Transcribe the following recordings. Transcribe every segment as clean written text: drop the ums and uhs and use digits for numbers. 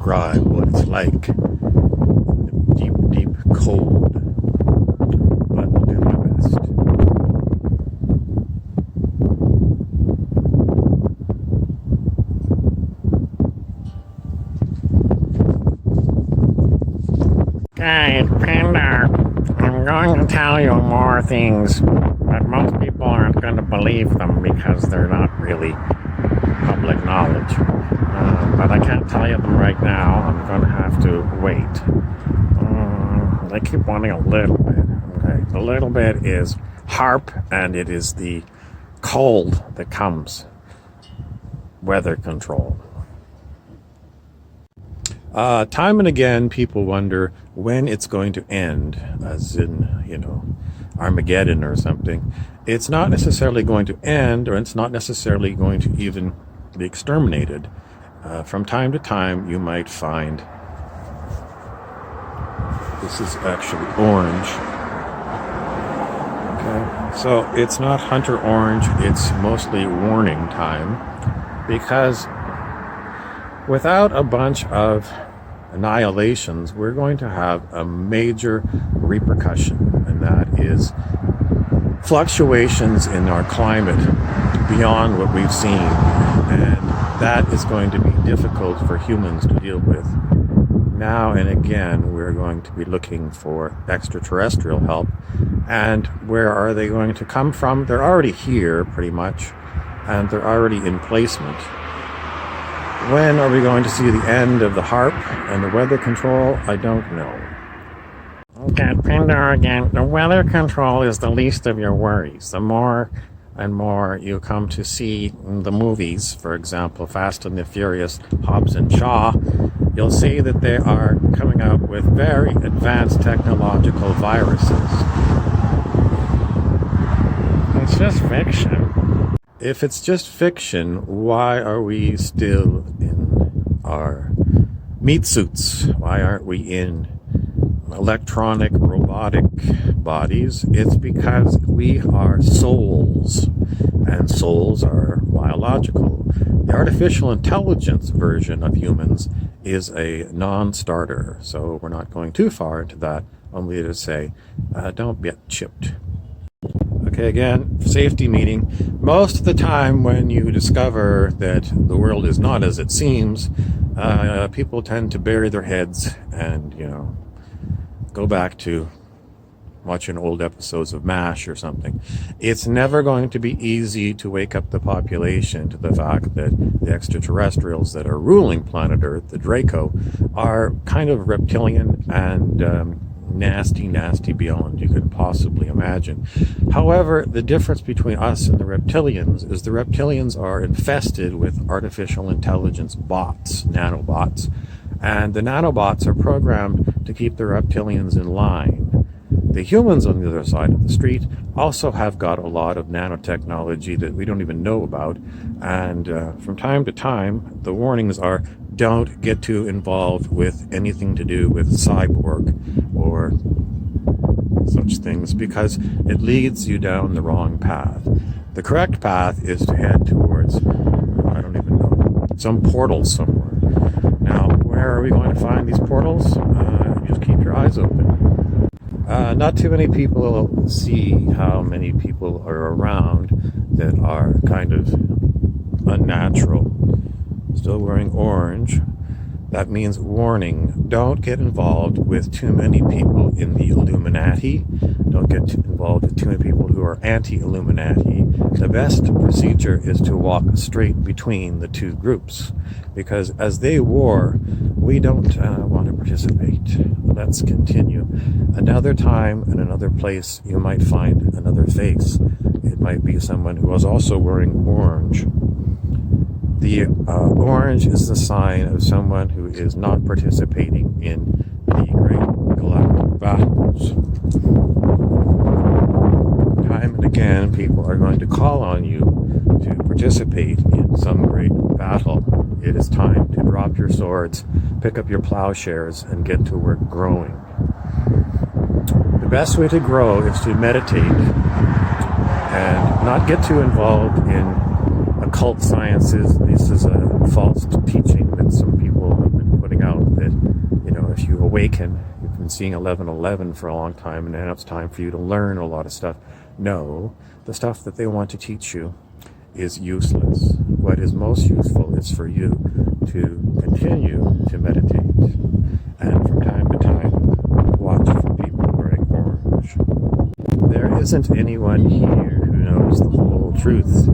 describe what it's like in the deep, deep cold, but I'll do my best. Guys, Panda, I'm going to tell you more things, but most people aren't going to believe them because they're not really public knowledge. But I can't tell you them right now. I'm going to have to wait. They keep wanting a little bit. Okay, the little bit is HAARP, and it is the cold that comes. Weather control. Time and again, people wonder when it's going to end, as in, Armageddon or something. It's not necessarily going to end, or it's not necessarily going to even be exterminated. From time to time, you might find, this is actually orange. Okay, so it's not hunter orange, it's mostly warning time, because without a bunch of annihilations, we're going to have a major repercussion, and that is fluctuations in our climate beyond what we've seen, and that is going to be difficult for humans to deal with. Now and again, we're going to be looking for extraterrestrial help, and where are they going to come from? They're already here, pretty much, and they're already in placement. When are we going to see the end of the HAARP and the weather control? I don't know. Okay, Panda again. The weather control is the least of your worries. The more and more you come to see the movies, for example, Fast and the Furious, Hobbs and Shaw, you'll see that they are coming out with very advanced technological viruses. It's just fiction. If it's just fiction, why are we still in our meat suits? Why aren't we in electronic, robotic bodies? It's because we are souls, and souls are biological. The artificial intelligence version of humans is a non-starter, so we're not going too far into that, only to say, don't get chipped. Okay, again, safety meeting. Most of the time when you discover that the world is not as it seems, people tend to bury their heads and, go back to watching old episodes of MASH or something. It's never going to be easy to wake up the population to the fact that the extraterrestrials that are ruling planet Earth, the Draco, are kind of reptilian and nasty beyond you could possibly imagine. However, the difference between us and the reptilians is the reptilians are infested with artificial intelligence bots, nanobots, and the nanobots are programmed to keep the reptilians in line. The humans on the other side of the street also have got a lot of nanotechnology that we don't even know about, and from time to time the warnings are, don't get too involved with anything to do with cyborg or such things, because it leads you down the wrong path. The correct path is to head towards, I don't even know, some portal somewhere. Now, where are we going to find these portals? Just keep your eyes open. Not too many people see how many people are around that are kind of unnatural. Still wearing orange. That means warning. Don't get involved with too many people in the Illuminati. Don't get involved with too many people who are anti-Illuminati. The best procedure is to walk straight between the two groups, because as they war, we don't want to participate. Let's continue. Another time and another place, you might find another face. It might be someone who is also wearing orange. The orange is the sign of someone who is not participating in the great galactic battles. Time and again, people are going to call on you to participate in some great battle. It is time to drop your swords, pick up your plowshares, and get to work growing. The best way to grow is to meditate and not get too involved in occult sciences. This is a false teaching that some people have been putting out. awaken. You've been seeing 11:11 for a long time, and now it's time for you to learn a lot of stuff. No, the stuff that they want to teach you is useless. What is most useful is for you to continue to meditate, and from time to time, watch for people wearing orange. There isn't anyone here who knows the whole truth,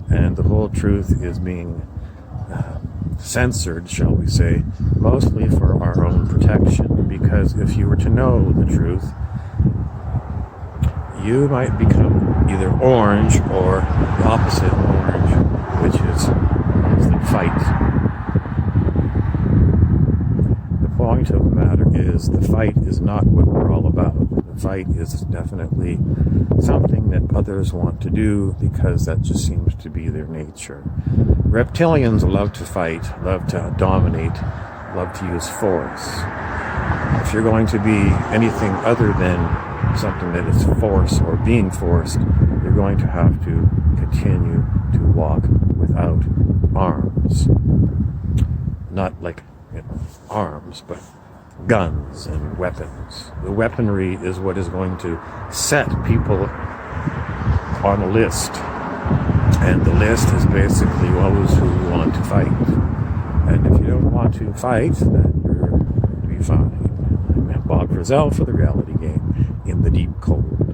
and the whole truth is being censored, shall we say, mostly for our own protection, because if you were to know the truth, you might become either orange or the opposite orange, which is the fight. The point of the matter is the fight is not what we're all about. The fight is definitely something that others want to do because that just seems to be their nature. Reptilians love to fight, love to dominate, love to use force. If you're going to be anything other than something that is force or being forced, you're going to have to continue to walk without arms. Not like arms, but guns and weapons. The weaponry is what is going to set people on a list. And the list is basically those who want to fight. And if you don't want to fight, then you're going to be fine. I'm Bob Frizzell for the Reality Game in the Deep Cold.